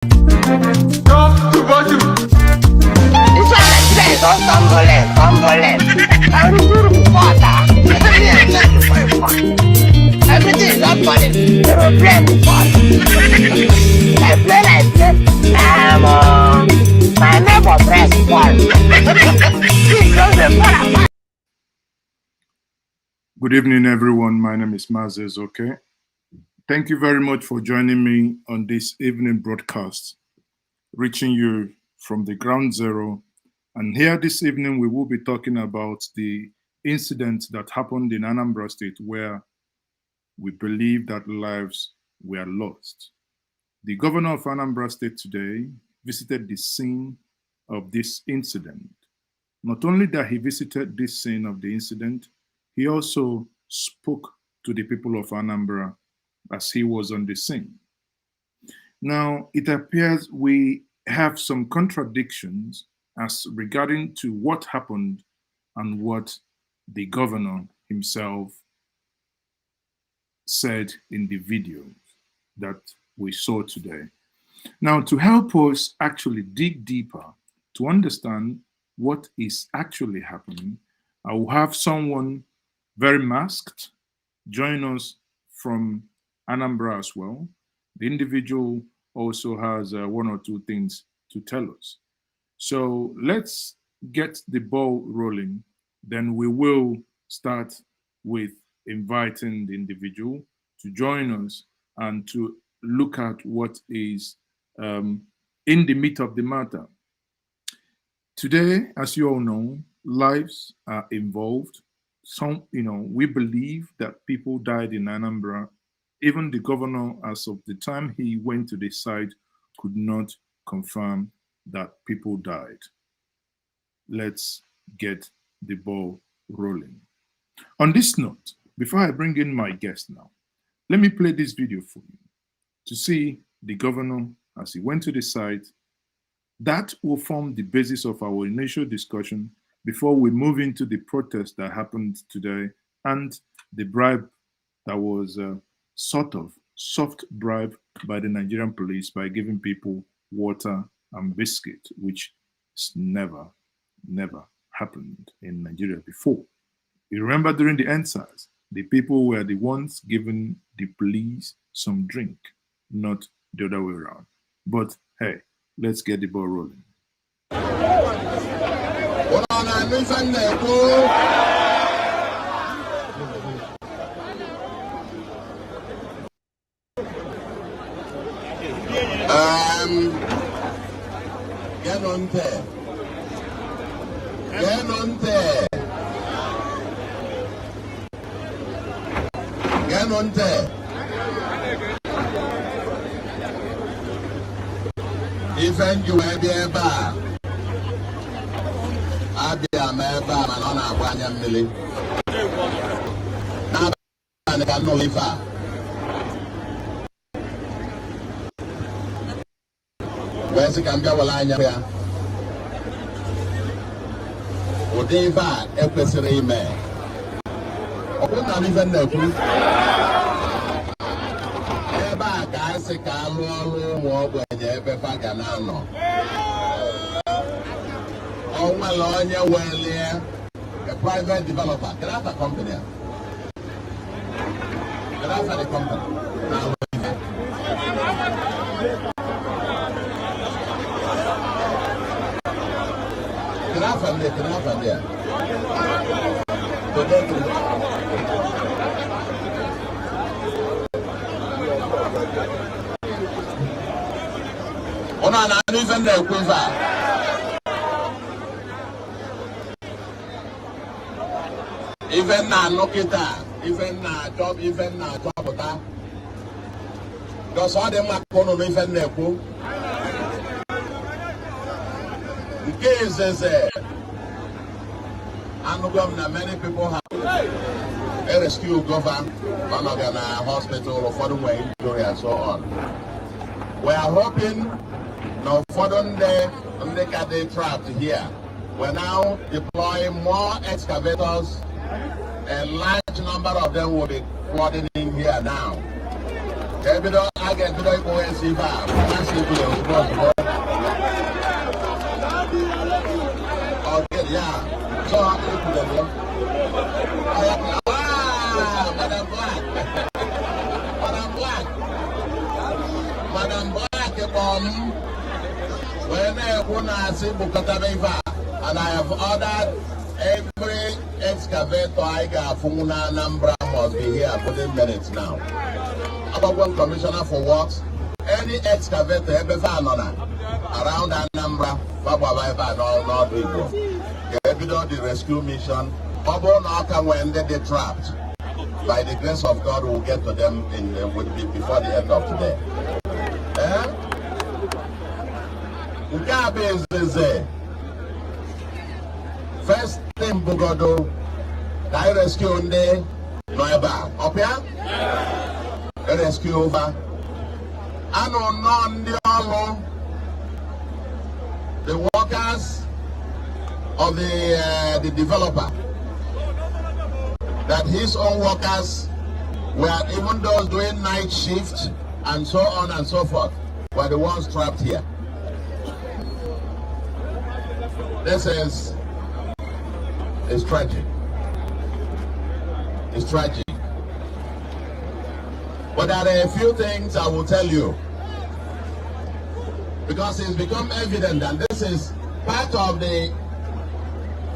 Everything is not money. They will play with fun. I play. My neighbor press fun. Good evening, everyone. My name is Mazes, okay? Thank you very much for joining me on this evening broadcast, reaching you from the ground zero. And here this evening, we will be talking about the incident that happened in Anambra State where we believe that lives were lost. The governor of Anambra State today visited the scene of this incident. Not only that he visited this scene of the incident, he also spoke to the people of Anambra as he was on the scene. Now, it appears we have some contradictions as regarding to what happened and what the governor himself said in the video that we saw today. Now, to help us actually dig deeper to understand what is actually happening, I will have someone very masked join us from Anambra as well. The individual also has one or two things to tell us. So let's get the ball rolling. Then we will start with inviting the individual to join us and to look at what is in the meat of the matter. Today, as you all know, lives are involved. Some, we believe that people died in Anambra. Even the governor, as of the time he went to the site, could not confirm that people died. Let's get the ball rolling. On this note, before I bring in my guest now, let me play this video for you to see the governor as he went to the site. That will form the basis of our initial discussion before we move into the protest that happened today and the bribe that was sort of soft bribe by the Nigerian police by giving people water and biscuit, which never happened in Nigeria before. You remember during the ENDSears, the people were the ones giving the police some drink, not the other way around. But hey, let's get the ball rolling. Get on there. Get on there. Get on there. Even you may be a bar. I'll be a man, and on a 1 million. Now, I can no live. Where's the Gambia line here? Odeva, Episode Man. Open not even know. Eba, guys, a camera, walk when you ever back an hour. Oh, my lawyer, well, yeah, a private developer. Can I have a company? Can I have a company? Now, Kenapa dia? Ona na even the quiver. Even na lokita, even na job, even na job ota. Because all them are going to even the quiver. The case is many people have a rescue government, one of them hospital or for the way injury and so on. We are hoping now for them and they get the trapped here. We're now deploying more excavators. A large number of them will be flooding in here now. I get to go and see Bob. Okay, yeah. So I'm going to Madam Black. Madam Black. Madam Black, when I see Bukata, and I have ordered every excavator I got from Anambra must be here within minutes now. About one commissioner for works, any excavator ever found around Anambra, not the rescue mission, when they trapped. By the grace of God, we'll get to them before the end of today. First thing Bugodo, I rescue the Noeba. Opia? Rescue over. And on the workers of the developer, that his own workers were, even those doing night shift and so on and so forth, were the ones trapped here. This is tragic. It's tragic. But there are a few things I will tell you, because it's become evident that this is part of the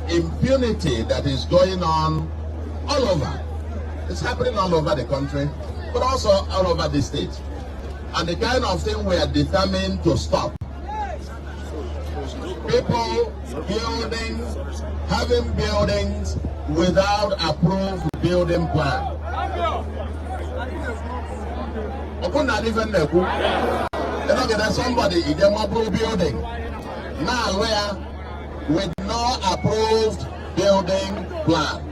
impunity that is going on all over. It's happening all over the country, but also all over the state. And the kind of thing we are determined to stop. People having buildings without approved building plan. Not even somebody in the mobile building now where with no approved building plan.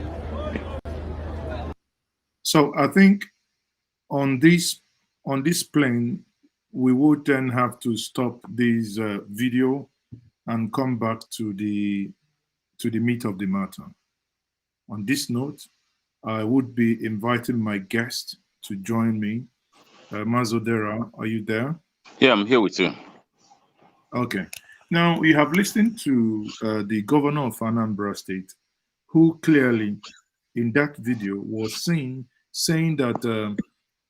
So I think on this plane, we would then have to stop this video and come back to the meat of the matter. On this note, I would be inviting my guest to join me. Mazodera, are you there? Yeah, I'm here with you. Okay. Now, we have listened to the governor of Anambra State, who clearly, in that video, was saying that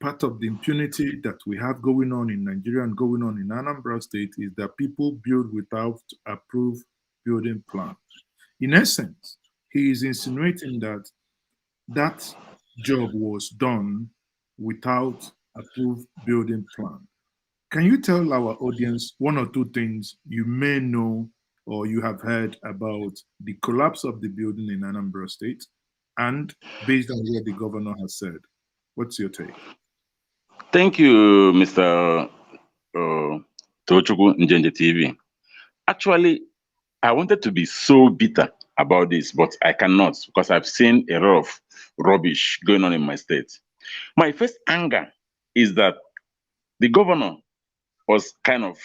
part of the impunity that we have going on in Nigeria and going on in Anambra State is that people build without approved building plan. In essence, he is insinuating that that job was done without approved building plan. Can you tell our audience one or two things you may know or you have heard about the collapse of the building in Anambra State, and based on what the governor has said? What's your take? Thank you, Mr. Tochukwu Njenje TV. Actually, I wanted to be so bitter about this, but I cannot, because I've seen a lot of rubbish going on in my state. My first anger is that the governor was kind of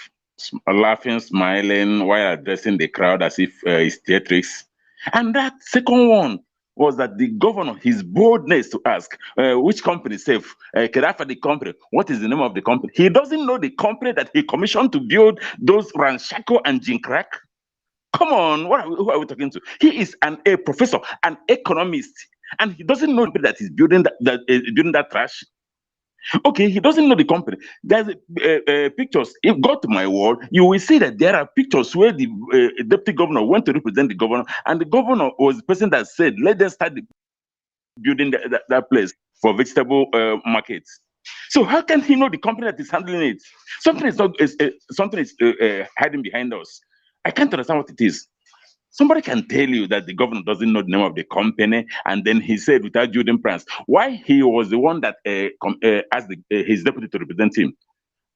laughing, smiling while addressing the crowd as if it's theatrics. And that second one was that the governor, his boldness to ask which company safe, for the company, what is the name of the company? He doesn't know the company that he commissioned to build those ramshackle and jincrack. Come on, who are we talking to? He is a professor, an economist, and he doesn't know that he's building that trash. Okay, he doesn't know the company. There's pictures. If you go to my wall, you will see that there are pictures where the deputy governor went to represent the governor, and the governor was the person that said, let them start building that place for vegetable markets. So how can he know the company that is handling it? Something is hiding behind us. I can't understand what it is. Somebody can tell you that the governor doesn't know the name of the company, and then he said without building plans. Why he was the one that asked his deputy to represent him?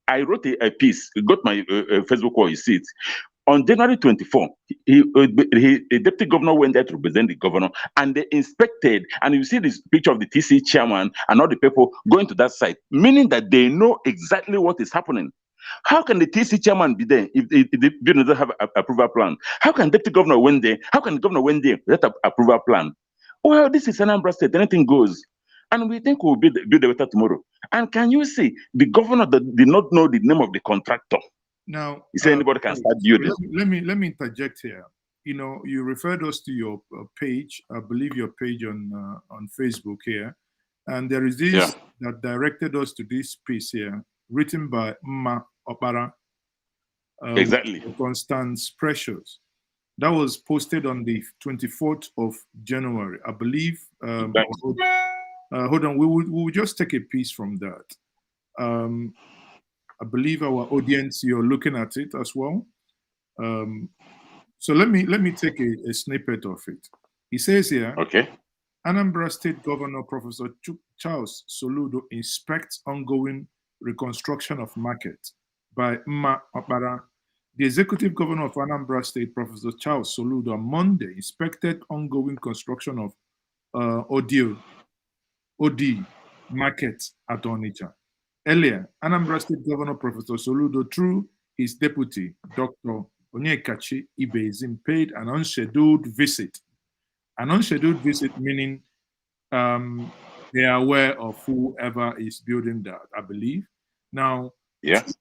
I wrote a piece. You got my Facebook wall, you see it. On January 24, the deputy governor went there to represent the governor, and they inspected, and you see this picture of the TC chairman and all the people going to that site, meaning that they know exactly what is happening. How can the TC chairman be there if the building doesn't have an approval plan? How can deputy governor went there? How can the governor went there without an approval plan? Well, this is Anambra State. Anything goes. And we think we'll build the better tomorrow. And can you see the governor that did not know the name of the contractor? Now, He said anybody can start building. Let me interject here. You know, you referred us to your page, I believe your page on Facebook here, and there is this that directed us to this piece here, written by Mma Opara. Exactly. Constance Precious. That was posted on the 24th of January, I believe. Hold on, we will just take a piece from that. I believe our audience, you're looking at it as well. So let me take a snippet of it. He says here, okay. Anambra State Governor Professor Charles Soludo inspects ongoing reconstruction of market by Mma Opara. The executive governor of Anambra State, Professor Charles Soludo, on Monday inspected ongoing construction of OD market at Onitsha. Earlier, Anambra State Governor Professor Soludo, through his deputy, Dr. Onyekachi Ibezim, paid an unscheduled visit. An unscheduled visit meaning they are aware of whoever is building that, I believe. Now,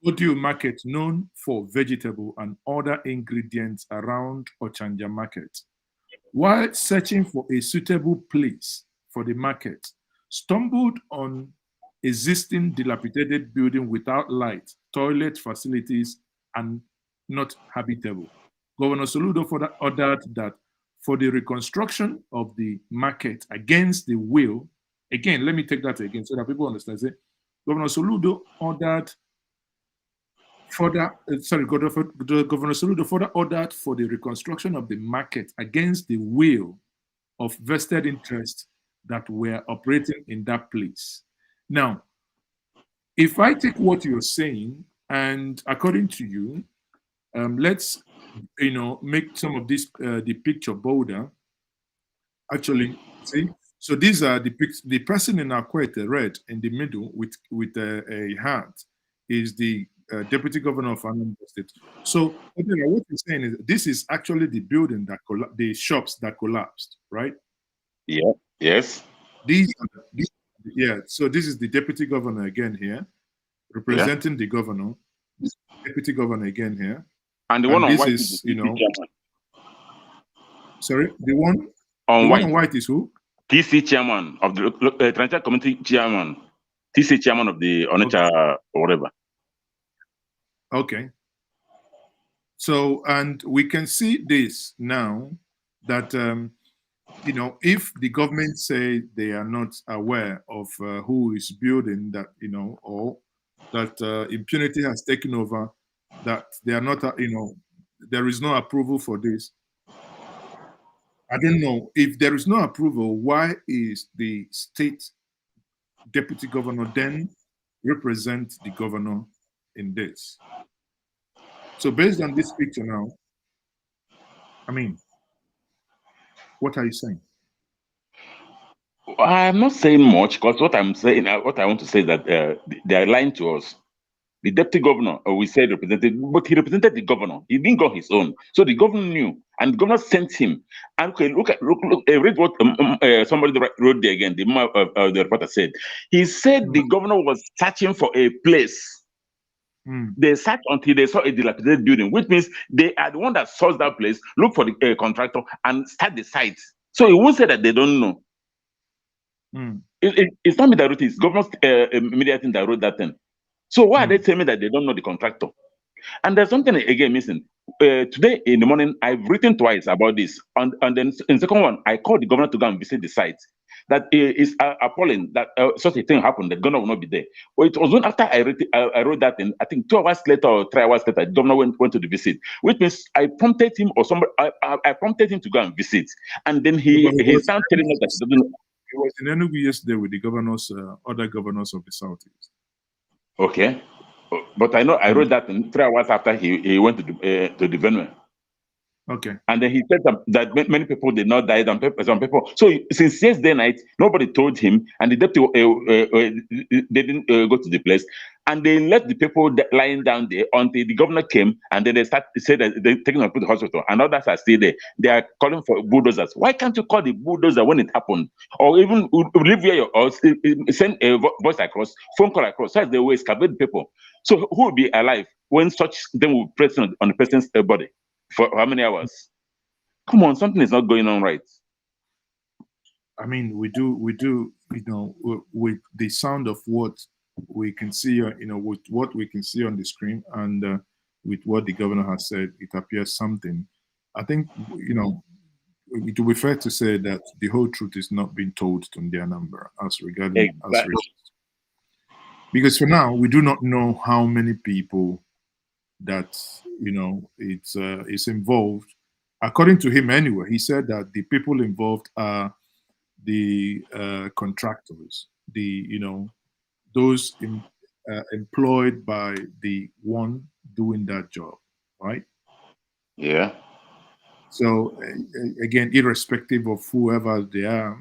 Audio market known for vegetable and other ingredients around Ochanja market. While searching for a suitable place for the market, stumbled on existing dilapidated building without light, toilet facilities, and not habitable. Governor Soludo further ordered that for the reconstruction of the market against the will, again, let me take that again so that people understand. Governor Soludo ordered Governor Soludo further ordered for the reconstruction of the market against the will of vested interests that were operating in that place. Now, if I take what you're saying, and according to you, let's make some of this the picture bolder. Actually, see, so these are the person in Akwete, red in the middle with a hat, is the deputy governor of Anambra State. So what you're saying is this is actually the building that the shops that collapsed, right? Yeah. Yes. So this is the deputy governor again here, representing the governor. Deputy governor again here. And the one on white is sorry, the one on white. On white is who? TC chairman of the Transition Committee chairman. TC chairman of the Onitsha or whatever. Okay. So, and we can see this now that, if the government say they are not aware of who is building that, or that impunity has taken over, that they are not, there is no approval for this. I don't know. If there is no approval, why is the state deputy governor then represent the governor in this? So based on this picture now, I mean, what are you saying? I'm not saying much because what I'm saying, what I want to say is that they are lying to us. The deputy governor, we said represented, but he represented the governor. He didn't go his own. So the governor knew, and the governor sent him. And okay, look, read what somebody wrote there again. The reporter said. He said the governor was searching for a place. They searched until they saw a dilapidated building, which means they are the one that sourced that place, look for the contractor, and start the site. So he won't say that they don't know. It's not me that wrote it. It's governor's media thing that wrote that thing. So why are they telling me that they don't know the contractor? And there's something again missing. Today in the morning, I've written twice about this. And then in the second one, I called the governor to go and visit the site. That is appalling that such a thing happened. The governor will not be there. Well, it was when after I wrote that in, I think 2 hours later or 3 hours later, the governor went to the visit, which means I prompted him or somebody, I prompted him to go and visit. And then he started telling us that he doesn't know. He was in Enugu yesterday with the governors, other governors of the Southeast. Okay. But I know I wrote that in 3 hours after he went to the venue. Okay. And then he said that many people did not die, some people. So since yesterday night, nobody told him, and the deputy they didn't go to the place. And they left the people lying down there until the governor came, and then they said that they're taking them to the hospital, and others are still there. They are calling for bulldozers. Why can't you call the bulldozer when it happened, or even live where or send a voice across, phone call across, so as they will excavate people? So who will be alive when such them will press on the person's body for how many hours? Come on, something is not going on right. I mean, we do, you know, with the sound of what we can see, you know, with what we can see on the screen, and with what the governor has said, it appears something. I think, you know, it will be fair to say that the whole truth is not being told to the Anambra as regarding as racist. Because for now, we do not know how many people that, you know, it's involved. According to him, anyway, he said that the people involved are the contractors, the, you know, those employed by the one doing that job, right? Yeah. So again, irrespective of whoever they are,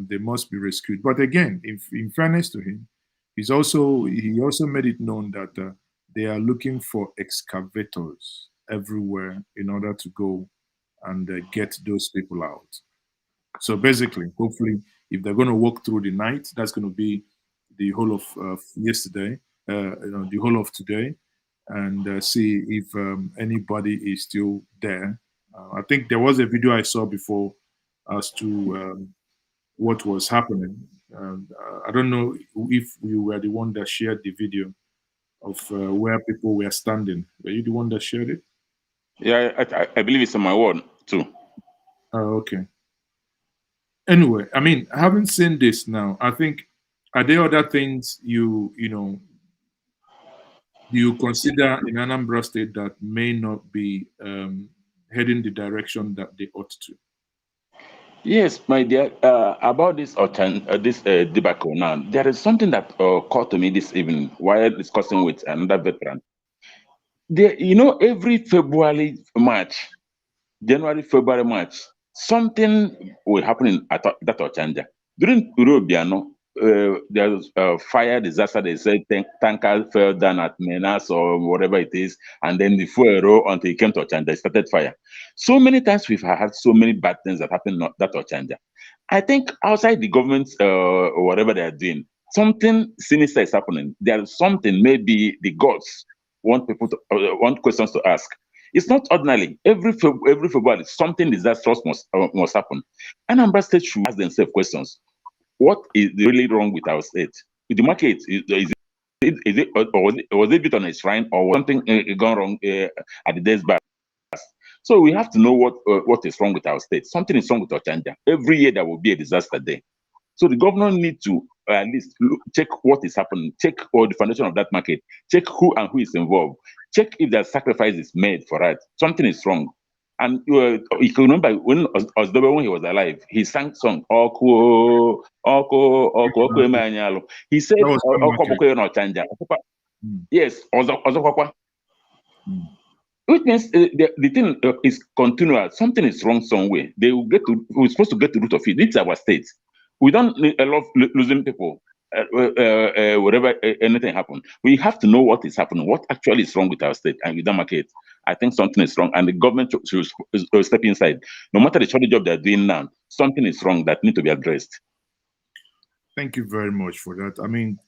they must be rescued. But again, in fairness to him, he also made it known that they are looking for excavators everywhere in order to go and get those people out. So basically, hopefully, if they're going to walk through the night, that's going to be the whole of yesterday, you know, the whole of today, and see if anybody is still there. I think there was a video I saw before as to what was happening. I don't know if you were the one that shared the video of where people were standing. Were you the one that shared it? Yeah, I believe it's on my wall too. Oh, okay. Anyway, I mean, having seen this now, I think, are there other things you know you consider in Anambra State that may not be heading the direction that they ought to? Yes, my dear. About this debacle now, there is something that occurred to me this evening while discussing with another veteran. There, you know, every February, March, January, February, March, something will happen in that Ochanja. During Urobiano, there was a fire disaster. They said tanker fell down at Menas or whatever it is, and then the fuel until it came to Ochanja, it started fire. So many times we've had so many bad things that happen in that Ochanja. I think outside the government or whatever they are doing, something sinister is happening. There's something, maybe the gods want people to want questions to ask. It's not ordinarily. Every February, something disastrous must happen. Anambra State should ask themselves questions. What is really wrong with our state? The market, was it built on a shrine, or was something gone wrong at the days back? So we have to know what is wrong with our state. Something is wrong with Ochanja. Every year there will be a disaster there. So the governor needs to at least check what is happening, check all the foundation of that market, check who and who is involved, check if there's sacrifices made for it. Something is wrong. And you can remember when Osdobe, when he was alive, he sang song, Oko, Oko, Oko, Oko Emanyalo. He said, Oko Boko no Chanja. Yes, Ozokwa. Which means the thing is continuous. Something is wrong somewhere. They will we're supposed to get to the root of it. This is our state. We don't love losing people. Whatever anything happen, we have to know what is happening, what actually is wrong with our state and with the market. I think something is wrong, and the government should step inside. No matter the shoddy job they're doing now, something is wrong that need to be addressed. Thank you very much for that. I mean,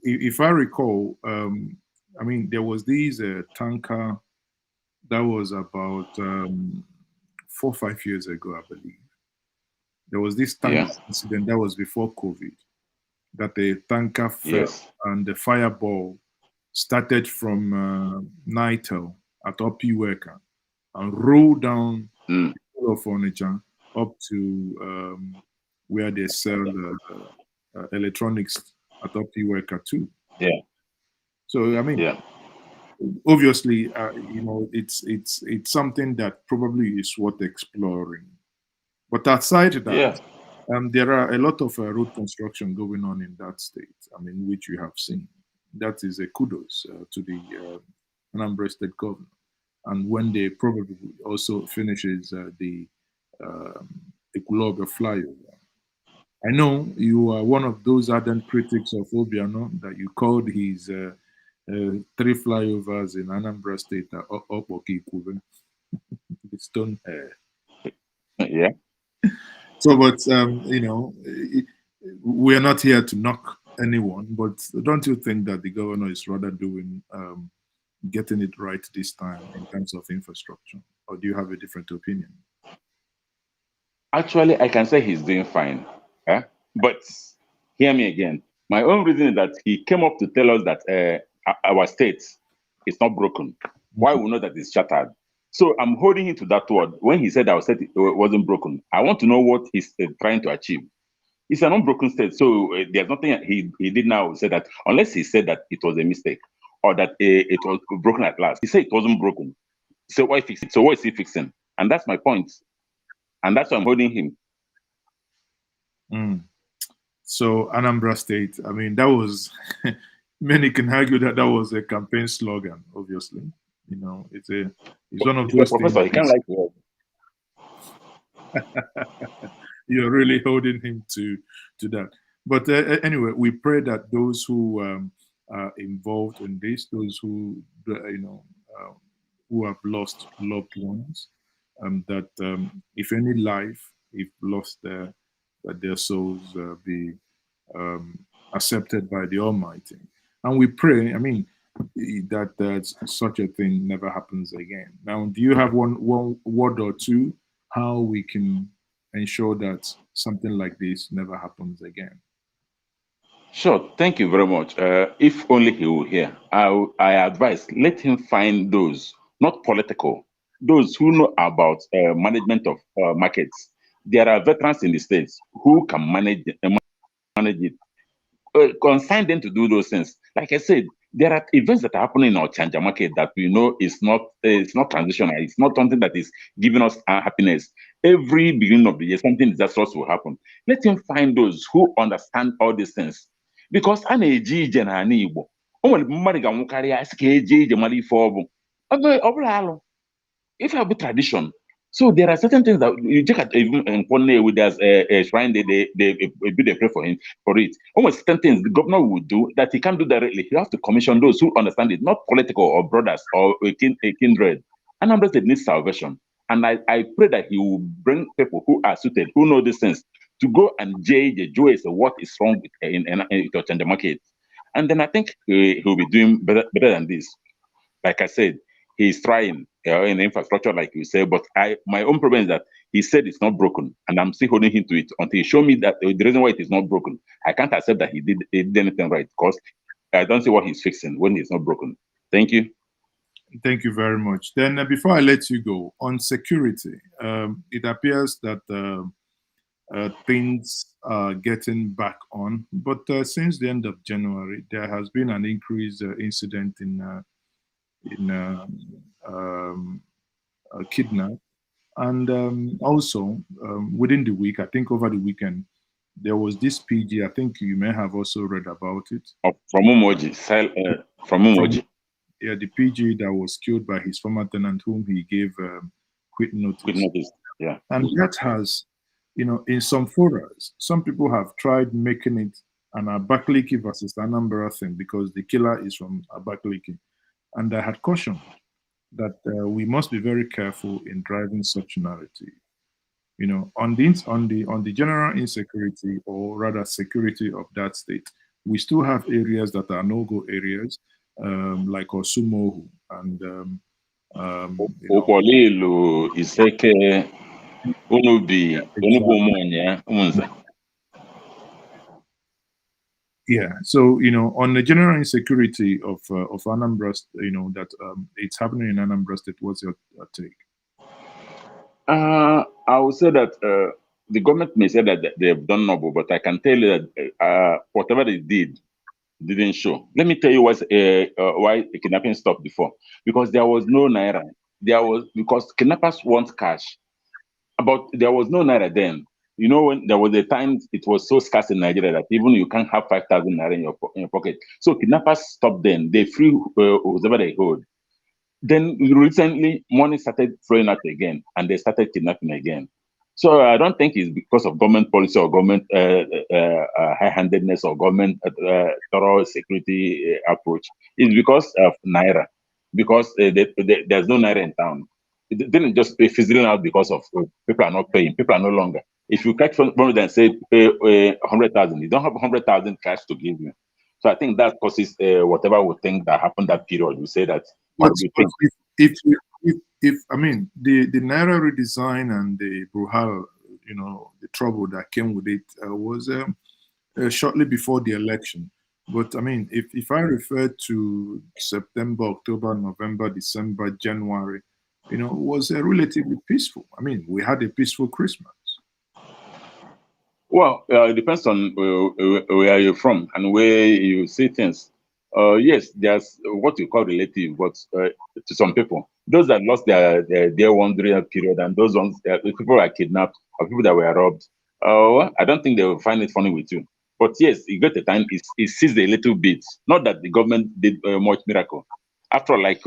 if I recall, I mean, there was this tanker that was about 4 or 5 years ago, I believe. There was this tanker incident that was before COVID, that the tanker fell and the fireball started from Nitel at Opiweka and rolled down the furniture up to where they sell electronics at Opiweka too. Yeah. So I mean, obviously, you know, it's something that probably is worth exploring. But aside that, there are a lot of road construction going on in that state. I mean, which you have seen. That is a kudos to the Anambra State governor. And when they probably also finishes the Ekulobia flyover, I know you are one of those ardent critics of Obiano that you called his 3 flyovers in Anambra State Okikube, the stone hair. Yeah. So, but we are not here to knock anyone, but don't you think that the governor is rather doing getting it right this time in terms of infrastructure, or do you have a different opinion? Actually, I can say he's doing fine. But hear me again. My own reason is that he came up to tell us that our state is not broken. Why we know that it's shattered? So I'm holding him to that word. When he said our state wasn't broken, I want to know what he's trying to achieve. It's an unbroken state, so there's nothing he did now say that, unless he said that it was a mistake or that it was broken at last. He said it wasn't broken. So why fix it? So what is he fixing? And that's my point. And that's why I'm holding him. So Anambra State, I mean, that was, many can argue that that was a campaign slogan, obviously. You know, it's one of those Professor, things. he can't like word. You're really holding him to that. But anyway, we pray that those who are involved in this, those who who have lost loved ones, that if any life, if lost there, that their souls be accepted by the Almighty. And we pray, I mean, that such a thing never happens again. Now, do you have one word or two how we can ensure that something like this never happens again? Sure, thank you very much. If only he will hear, I advise, let him find those, not political, those who know about management of markets. There are veterans in the states who can manage it. Consign them to do those things. Like I said, there are events that are happening in our Chanja market that we know is not transitional. It's not something that is giving us happiness. Every beginning of the year, something disastrous will happen. Let him find those who understand all these things. Because a na-eji ije n'ala Igbo, o nwere mmadụ ga-anwụkarị asị ka eje ije mara ife ọ bụ. Ọ bụrụ alụ. If you have a tradition, so there are certain things that you check at even in Pone, there's a shrine, they pray for him for it. Almost certain things the governor would do that he can't do directly. You have to commission those who understand it, not political or brothers or a kindred. Anambra State needs salvation. And I pray that he will bring people who are suited, who know these things, to go and judge what is wrong in the market. And then I think he will be doing better than this. Like I said, he's trying in infrastructure, like you say, but my own problem is that he said it's not broken, and I'm still holding him to it until he show me that the reason why it is not broken. I can't accept that he did anything right, because I don't see what he's fixing when it's not broken. Thank you. Thank you very much. Then before I let you go, on security, it appears that things are getting back on, but since the end of January, there has been an increased incident in kidnap, and also within the week, I think over the weekend, there was this PG. I think you may have also read about it. From Umoji, from Umoji. Yeah, the PG that was killed by his former tenant, whom he gave quit notice. Quit notice. Yeah, and that has, in some forums, some people have tried making it an Abakaliki versus Anambra thing because the killer is from Abakaliki. And I had cautioned that we must be very careful in driving such narrative. On the general insecurity, or rather security of that state, we still have areas that are no-go areas, like Osumohu and Opolilu, Iseke, Unubi, Unubumonya, Yeah, so on the general insecurity of Anambra, that it's happening in Anambra State. What's your take? I would say that the government may say that they've done noble, but I can tell you that whatever they didn't show. Let me tell you why the kidnapping stopped before. Because there was no naira. Because kidnappers want cash, but there was no naira then. When there was a time it was so scarce in Nigeria that even you can't have 5,000 naira in your pocket. So kidnappers stopped then. They free whoever they hold. Then recently, money started flowing out again, and they started kidnapping again. So I don't think it's because of government policy or government high-handedness or government thorough security approach. It's because of naira, because there's no naira in town. It didn't just pay fizzling out because of people are not paying. People are no longer. If you catch one and say pay 100,000, you don't have 100,000 cash to give you. So I think that causes whatever we think that happened that period. We say that. But if I mean the naira redesign and the Bruhal, the trouble that came with it was shortly before the election. But I mean, if I refer to September, October, November, December, January, it was relatively peaceful. I mean, we had a peaceful Christmas. Well, it depends on where you're from and where you see things. Yes, there's what you call relative, but to some people, those that lost their wandering period and those ones, people are kidnapped or people that were robbed, I don't think they will find it funny with you. But yes, you get the time, it seized a little bit. Not that the government did much miracle. After all, like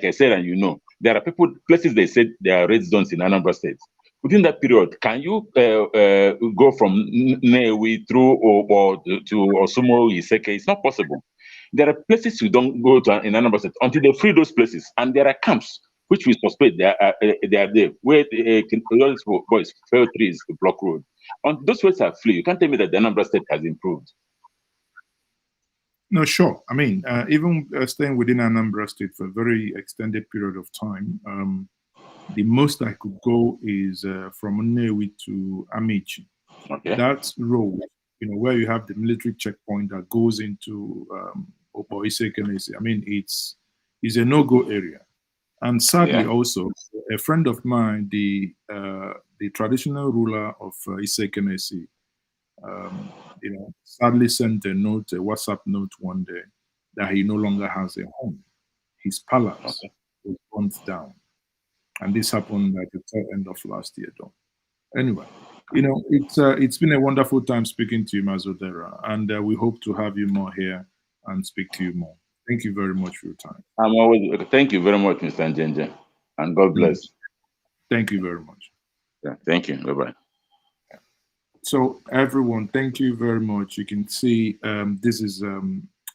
I said, and there are places they said there are red zones in Anambra State. Within that period, can you go from Newi through or to Osumo, Iseke? It's not possible. There are places you don't go to in Anambra State until they free those places, and there are camps which we suspect they are there where those boys fell trees to block road. On those ways are free. You can't tell me that the Anambra State has improved. No, sure. I mean, even staying within Anambra State for a very extended period of time, the most I could go is from Nnewi to Amici. Okay. That road, where you have the military checkpoint that goes into Isekenese. I mean, it's a no-go area. And sadly, also, a friend of mine, the traditional ruler of Isekenese, sadly sent a WhatsApp note one day that he no longer has a home. His palace was burnt down. And this happened at the tail end of last year, though. Anyway, it's been a wonderful time speaking to you, Mazodera, and we hope to have you more here and speak to you more. Thank you very much for your time. Thank you very much, Mr. Njenje, and God bless. Thank you very much. Yeah, thank you. Bye-bye. So, everyone, thank you very much. You can see this is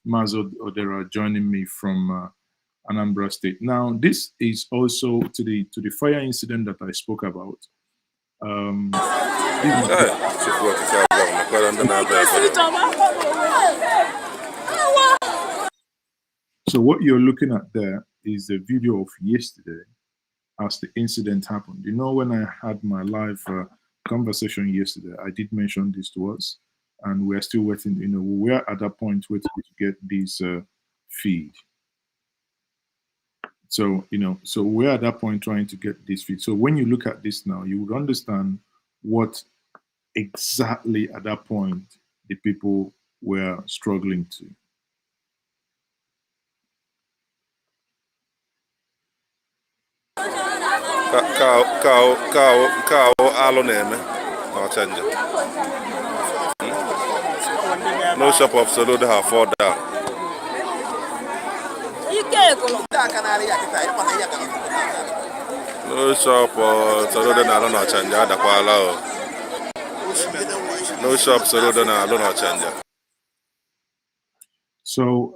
Mazo Odera joining me from Anambra State. Now, this is also to the fire incident that I spoke about. So what you're looking at there is the video of yesterday as the incident happened. When I had my live conversation yesterday, I did mention this to us, and we're still waiting. We were at that point waiting to get this feed. So, so we're at that point trying to get this feed. So when you look at this now, you would understand what exactly at that point the people were struggling to. No shop of Soludo have fallen down. No shop Soludo na alone chanja adakwala. No shop Soludo na alone chanja. So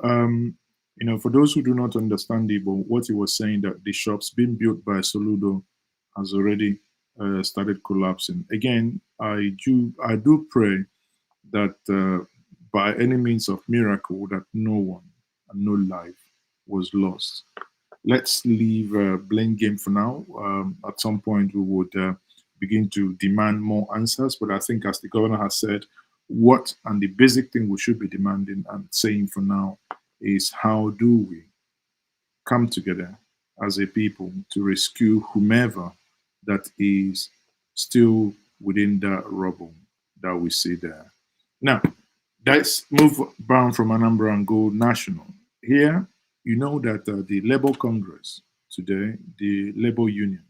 for those who do not understand Igbo, what he was saying that the shops being built by Soludo has already started collapsing. Again, I do pray that by any means of miracle that no one and no life was lost. Let's leave blame game for now. At some point we would begin to demand more answers, but I think as the governor has said, what and the basic thing we should be demanding and saying for now is how do we come together as a people to rescue whomever that is still within that rubble that we see there. Now, let's move down from Anambra and go national. Here, you know that the Labour Congress today, the Labour Union,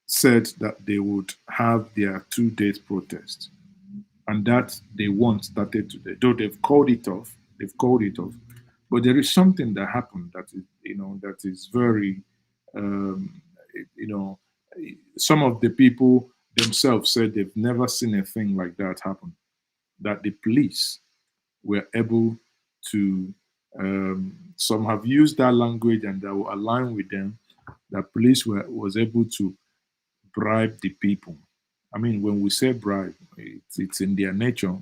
said that they would have their 2-day protest, and that they won't start it today. Though they've called it off, but there is something that happened that is, that is very, some of the people themselves said they've never seen a thing like that happen, that the police were able to, some have used that language and that will align with them, that police was able to bribe the people. I mean, when we say bribe, it's in their nature.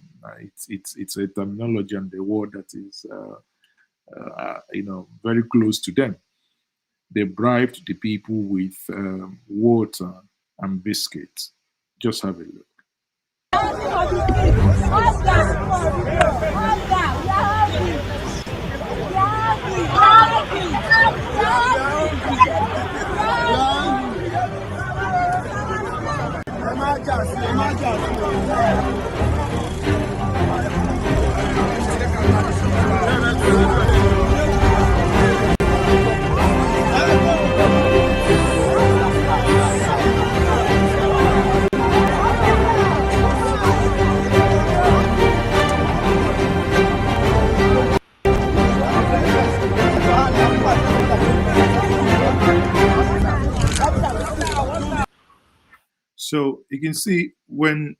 It's a terminology and the word that is, very close to them. They bribed the people with water and biscuits. Just have a look. So you can see when,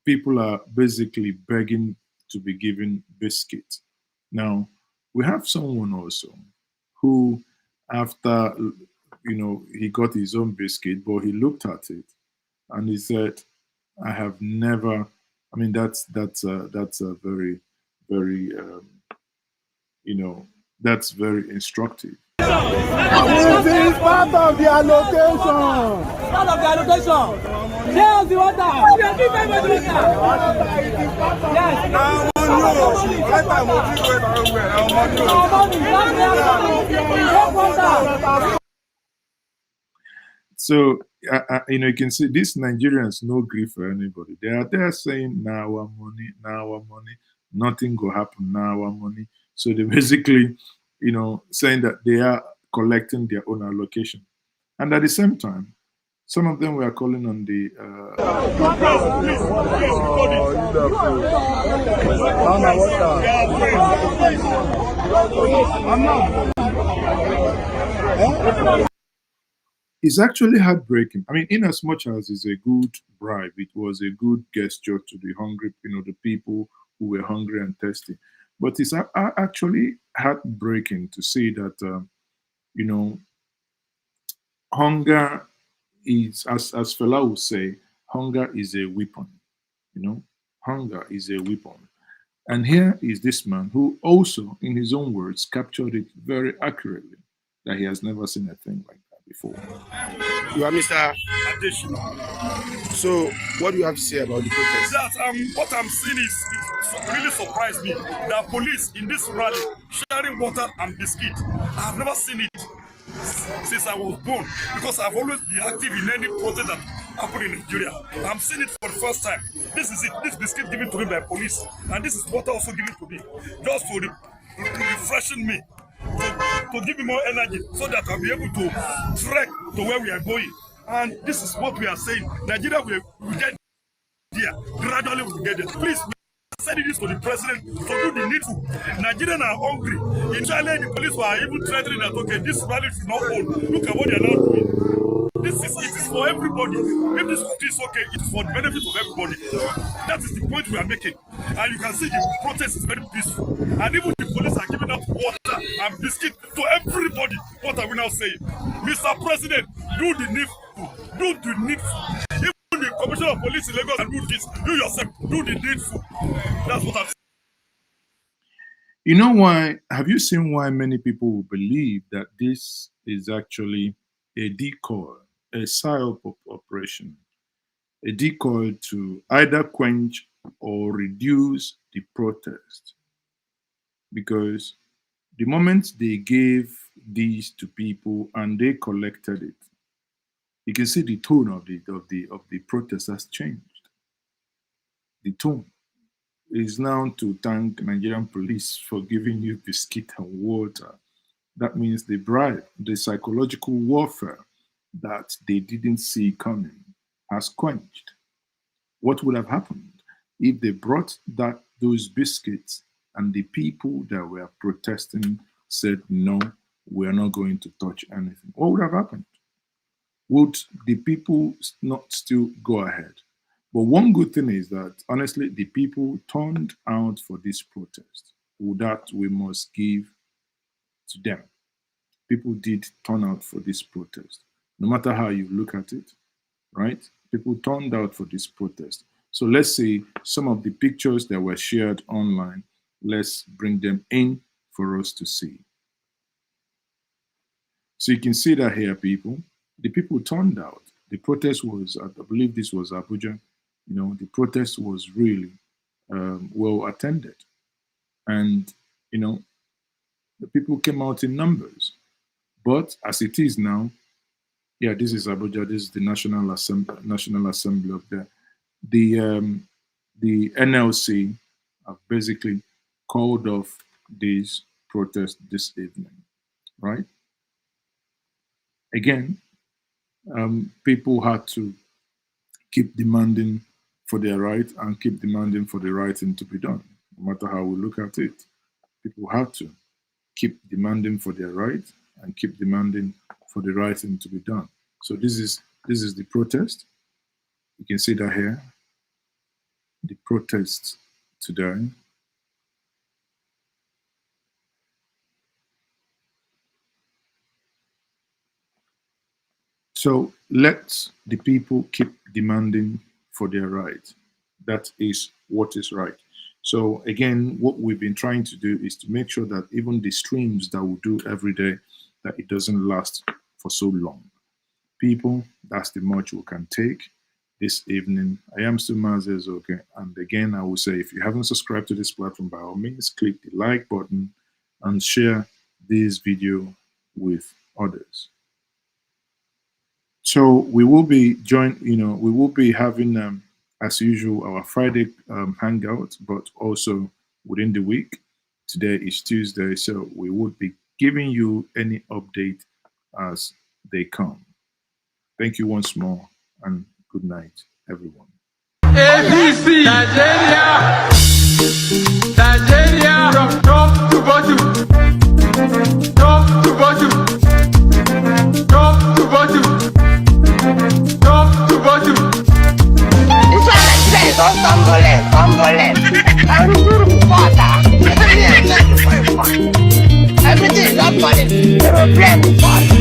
people are basically begging to be given biscuits. Now, we have someone also who, after, he got his own biscuit, but he looked at it and he said, I have never, I mean, that's a very, very, that's very instructive. This is part of the allocation. Part of the allocation. Here's the water. Yes. So, you can see these Nigerians no grief for anybody. They are there saying, now our money, nothing will happen, now our money. So they basically, saying that they are collecting their own allocation. And at the same time, some of them were calling on the... It's actually heartbreaking. I mean, in as much as it's a good bribe, it was a good gesture to the hungry, the people who were hungry and thirsty. But it's actually heartbreaking to see that, hunger is, as Fela would say, hunger is a weapon. Hunger is a weapon. And here is this man who also, in his own words, captured it very accurately, that he has never seen a thing like that before. You are Mr. Additional. So, what do you have to say about the protest? That what I'm seeing is really surprised me. The police in this rally sharing water and biscuit. I have never seen it since I was born, because I've always been active in any protest that happened in Nigeria. I'm seeing it for the first time. This is it. This biscuit given to me by police, and this is water also given to me, just to refreshing me, to give me more energy, so that I'll be able to trek to where we are going. And this is what we are saying. Nigeria will get there. Gradually we will get there. Please, sending this to the president to do the needful. Nigerians are hungry. Initially, the police were even threatening that, okay, this rally should not hold. Look at what they are now doing. It is for everybody. If this is okay, it is for the benefit of everybody. That is the point we are making. And you can see the protest is very peaceful. And even the police are giving out water and biscuit to everybody. What are we now saying? Mr. President, do the needful. Do the needful. Even the Commissioner of Police in Lagos can do this. You yourself, do the needful. That's what I'm saying. You know why? Have you seen why many people will believe that this is actually a decoy, a psyop operation, a decoy to either quench or reduce the protest? Because the moment they gave these to people and they collected it, you can see the tone of the protest has changed. The tone is now to thank Nigerian police for giving you biscuit and water. That means the bribe, the psychological warfare that they didn't see coming has quenched. What would have happened if they brought those biscuits and the people that were protesting said, no, we're not going to touch anything? What would have happened? would the people not still go ahead? But one good thing is that, honestly, the people turned out for this protest. That we must give to them. People did turn out for this protest. No matter how you look at it, right? People turned out for this protest. So let's see some of the pictures that were shared online. Let's bring them in for us to see. So you can see that here, people. The people turned out. The protest was, I believe this was Abuja. You know, the protest was really well attended. And, you know, the people came out in numbers. But as it is now, yeah, this is Abuja, this is the National Assembly up there. The NLC have basically called off this protest this evening, right? Again, people had to keep demanding for their right and keep demanding for the right thing to be done. No matter how we look at it, people have to keep demanding for their right and keep demanding for the right thing to be done. So this is the protest. You can see that here, the protest today. So let the people keep demanding for their right. That is what is right. So again, what we've been trying to do is to make sure that even the streams that we do every day, that it doesn't last for so long. People, that's the much we can take this evening. I am still Mazes, okay? And again, I will say, if you haven't subscribed to this platform, by all means, click the like button and share this video with others. So we will be we will be having, as usual, our Friday hangout, but also within the week. Today is Tuesday, so we would be giving you any update as they come. Thank you once more, and good night, everyone. ABC Nigeria, Nigeria, from top to bottom, top to bottom, top to bottom, top to bottom. It's all like this, don't stumble it. Everything is not funny. They will blame